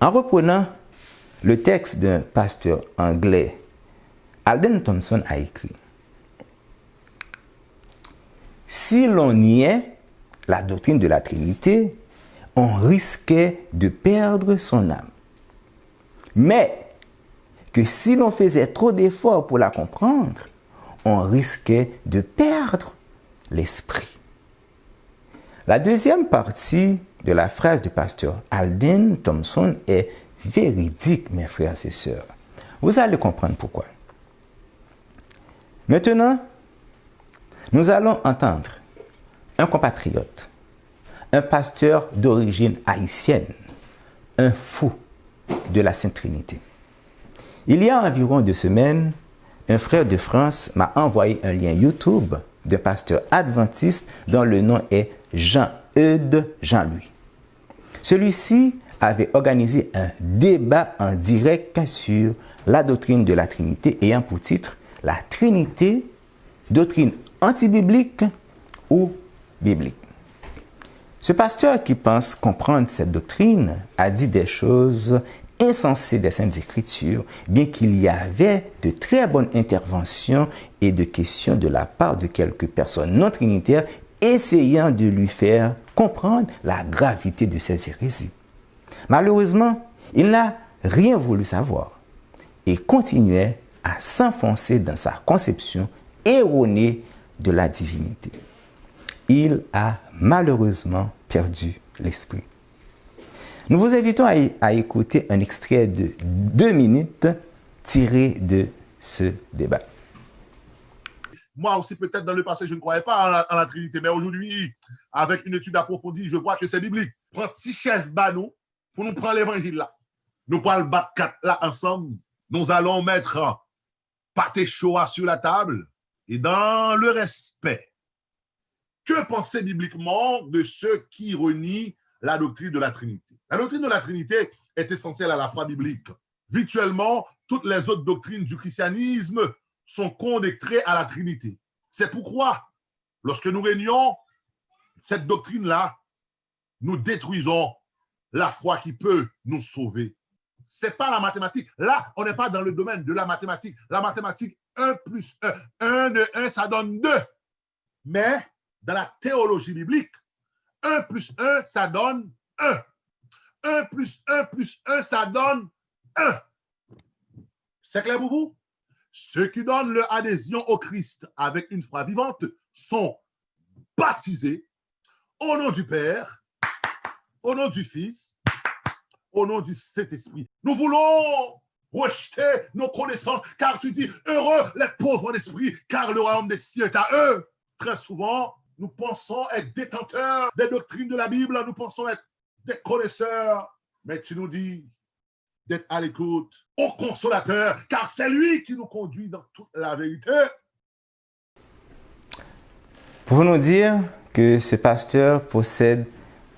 En reprenant le texte d'un pasteur anglais, Alden Thompson a écrit: si l'on niait la doctrine de la Trinité, on risquait de perdre son âme. Mais que si l'on faisait trop d'efforts pour la comprendre, on risquait de perdre l'esprit. La deuxième partie de la phrase du pasteur Alden Thompson est véridique, mes frères et sœurs. Vous allez comprendre pourquoi. Maintenant, nous allons entendre un compatriote, un pasteur d'origine haïtienne, un fou de la Sainte Trinité. Il y a environ 2 semaines, un frère de France m'a envoyé un lien YouTube d'un pasteur adventiste dont le nom est Jean-Eudes Jean-Louis. Celui-ci avait organisé un débat en direct sur la doctrine de la Trinité ayant pour titre « La Trinité, doctrine antibiblique ou biblique ». Ce pasteur qui pense comprendre cette doctrine a dit des choses insensées des Saintes Écritures, bien qu'il y avait de très bonnes interventions et de questions de la part de quelques personnes non trinitaires essayant de lui faire comprendre la gravité de ces hérésies. Malheureusement, il n'a rien voulu savoir et continuait à s'enfoncer dans sa conception erronée de la divinité. Il a malheureusement perdu l'esprit. Nous vous invitons à écouter un extrait de 2 minutes tiré de ce débat. Moi aussi, peut-être dans le passé, je ne croyais pas en la Trinité, mais aujourd'hui, avec une étude approfondie, je vois que c'est biblique. Prends 6 chaises banou pour nous prendre l'évangile là. Nous allons battre 4 là ensemble. Nous allons mettre pâté chaud sur la table et dans le respect. Que penser bibliquement de ceux qui renient la doctrine de la Trinité? La doctrine de la Trinité est essentielle à la foi biblique. Virtuellement, toutes les autres doctrines du christianisme sont connectées à la Trinité. C'est pourquoi, lorsque nous réunions cette doctrine-là, nous détruisons la foi qui peut nous sauver. Ce n'est pas la mathématique. Là, on n'est pas dans le domaine de la mathématique. La mathématique, 1 plus 1, 1 de 1, ça donne 2. Mais dans la théologie biblique, 1 plus 1, ça donne 1. 1 plus 1 plus 1, ça donne 1. C'est clair pour vous? Ceux qui donnent leur adhésion au Christ avec une foi vivante sont baptisés au nom du Père, au nom du Fils, au nom du Saint-Esprit. Nous voulons rejeter nos connaissances, car tu dis, heureux les pauvres d'esprit, car le royaume des cieux est à eux. Très souvent, nous pensons être détenteurs des doctrines de la Bible, nous pensons être des connaisseurs, mais tu nous dis d'être à l'écoute au consolateur, car c'est lui qui nous conduit dans toute la vérité. Pouvons nous dire que ce pasteur possède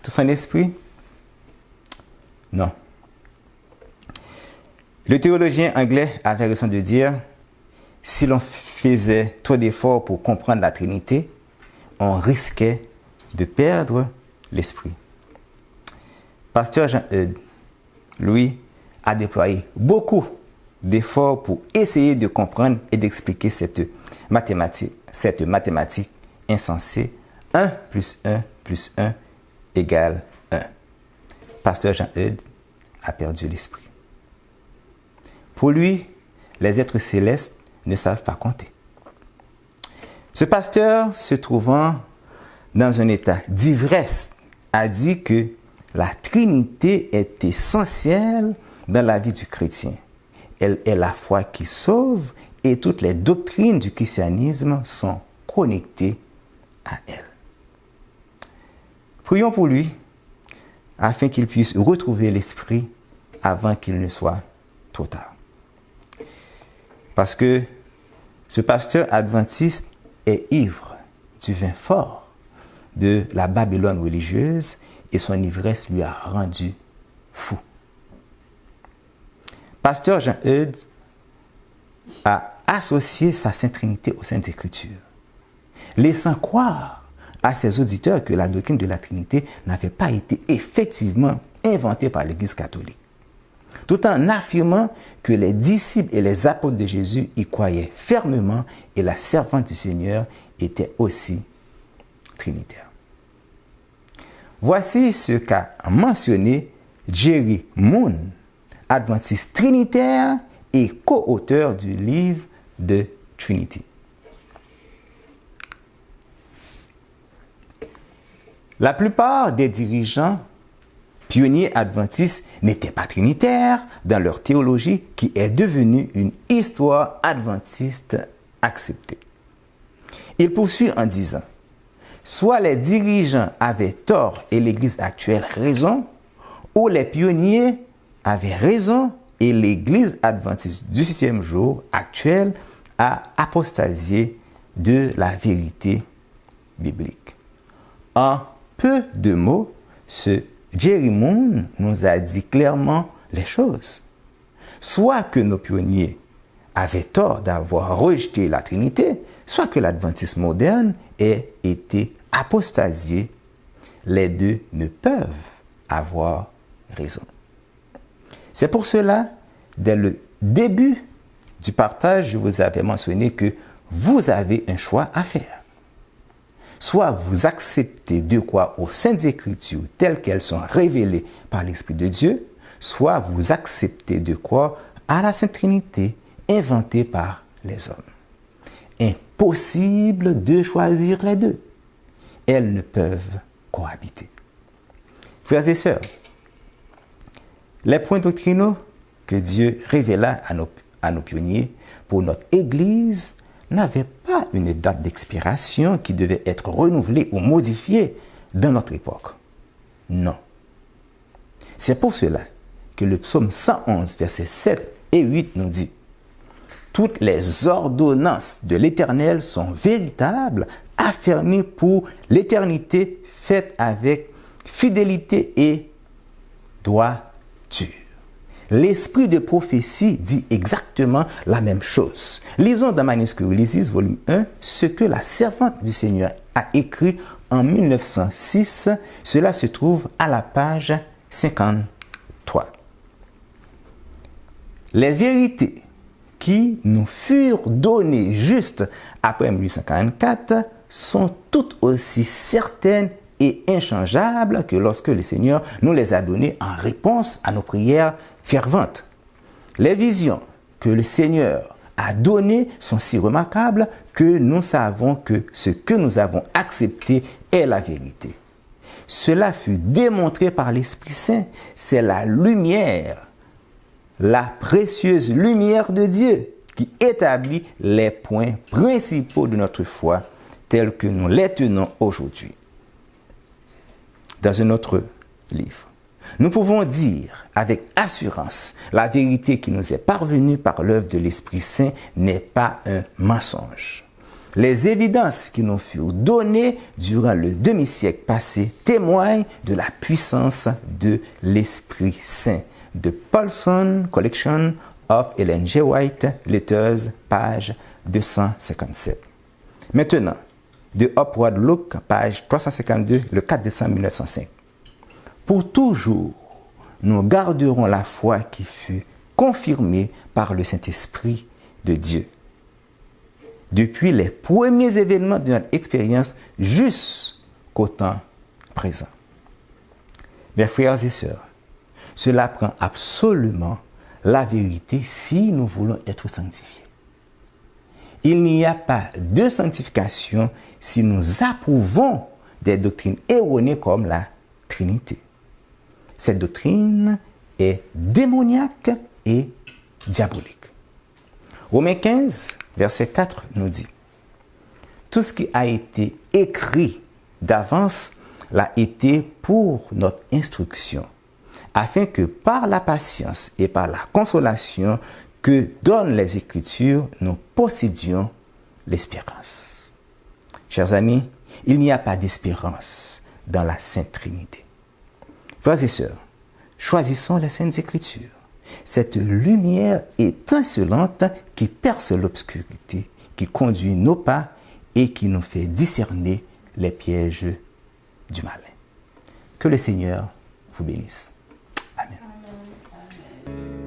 tout son esprit? Non. Le théologien anglais avait raison de dire, si l'on faisait trop d'efforts pour comprendre la Trinité, on risquait de perdre l'esprit. Pasteur Jean-Eudes, lui, a déployé beaucoup d'efforts pour essayer de comprendre et d'expliquer cette mathématique insensée. 1 plus 1 plus 1 égale 1. Pasteur Jean-Eudes a perdu l'esprit. Pour lui, les êtres célestes ne savent pas compter. Ce pasteur, se trouvant dans un état d'ivresse, a dit que la Trinité est essentielle dans la vie du chrétien. Elle est la foi qui sauve et toutes les doctrines du christianisme sont connectées à elle. Prions pour lui afin qu'il puisse retrouver l'esprit avant qu'il ne soit trop tard. Parce que ce pasteur adventiste est ivre du vin fort de la Babylone religieuse et son ivresse lui a rendu fou. Pasteur Jean-Eudes a associé sa Sainte Trinité aux Saintes Écritures, laissant croire à ses auditeurs que la doctrine de la Trinité n'avait pas été effectivement inventée par l'Église catholique. tout en affirmant que les disciples et les apôtres de Jésus y croyaient fermement et la servante du Seigneur était aussi trinitaire. Voici ce qu'a mentionné Jerry Moon, adventiste trinitaire et co-auteur du livre de Trinity. La plupart des dirigeants pionniers adventistes n'étaient pas trinitaires dans leur théologie qui est devenue une histoire adventiste acceptée. Il poursuit en disant, soit les dirigeants avaient tort et l'Église actuelle raison, ou les pionniers avaient raison et l'Église adventiste du 7e jour actuelle a apostasié de la vérité biblique. En peu de mots, ce Jerry Moon nous a dit clairement les choses. Soit que nos pionniers avaient tort d'avoir rejeté la Trinité, soit que l'adventisme moderne ait été apostasié. Les deux ne peuvent avoir raison. C'est pour cela, dès le début du partage, je vous avais mentionné que vous avez un choix à faire. Soit vous acceptez de croire aux Saintes Écritures telles qu'elles sont révélées par l'Esprit de Dieu, soit vous acceptez de croire à la Sainte Trinité inventée par les hommes. Impossible de choisir les deux. Elles ne peuvent cohabiter. Frères et sœurs, les points doctrinaux que Dieu révéla à nos pionniers pour notre Église n'avaient pas une date d'expiration qui devait être renouvelée ou modifiée dans notre époque. Non. C'est pour cela que le psaume 111, versets 7 et 8 nous dit « Toutes les ordonnances de l'Éternel sont véritables, affermies pour l'éternité, faites avec fidélité et droiture. » L'esprit de prophétie dit exactement la même chose. Lisons dans Manuscrit Ulysses, volume 1, ce que la servante du Seigneur a écrit en 1906. Cela se trouve à la page 53. Les vérités qui nous furent données juste après 1844 sont toutes aussi certaines et inchangeables que lorsque le Seigneur nous les a données en réponse à nos prières ferventes. Les visions que le Seigneur a données sont si remarquables que nous savons que ce que nous avons accepté est la vérité. Cela fut démontré par l'Esprit Saint. C'est la lumière, la précieuse lumière de Dieu qui établit les points principaux de notre foi tels que nous les tenons aujourd'hui. Dans un autre livre, nous pouvons dire avec assurance la vérité qui nous est parvenue par l'œuvre de l'Esprit Saint n'est pas un mensonge. Les évidences qui nous furent données durant le demi-siècle passé témoignent de la puissance de l'Esprit Saint. De Paulson Collection of Ellen G. White Letters, page 257. Maintenant, de Upward Look, page 352, le 4 décembre 1905. Pour toujours, nous garderons la foi qui fut confirmée par le Saint-Esprit de Dieu. Depuis les premiers événements de notre expérience jusqu'au temps présent. Mes frères et sœurs, cela prend absolument la vérité si nous voulons être sanctifiés. Il n'y a pas de sanctification si nous approuvons des doctrines erronées comme la Trinité. Cette doctrine est démoniaque et diabolique. Romains 15, verset 4 nous dit « Tout ce qui a été écrit d'avance l'a été pour notre instruction, afin que par la patience et par la consolation que donnent les Écritures, nous possédions l'espérance. » Chers amis, il n'y a pas d'espérance dans la Sainte Trinité. Frères et sœurs, choisissons les Saintes Écritures. Cette lumière étincelante qui perce l'obscurité, qui conduit nos pas et qui nous fait discerner les pièges du malin. Que le Seigneur vous bénisse. Amen. Amen.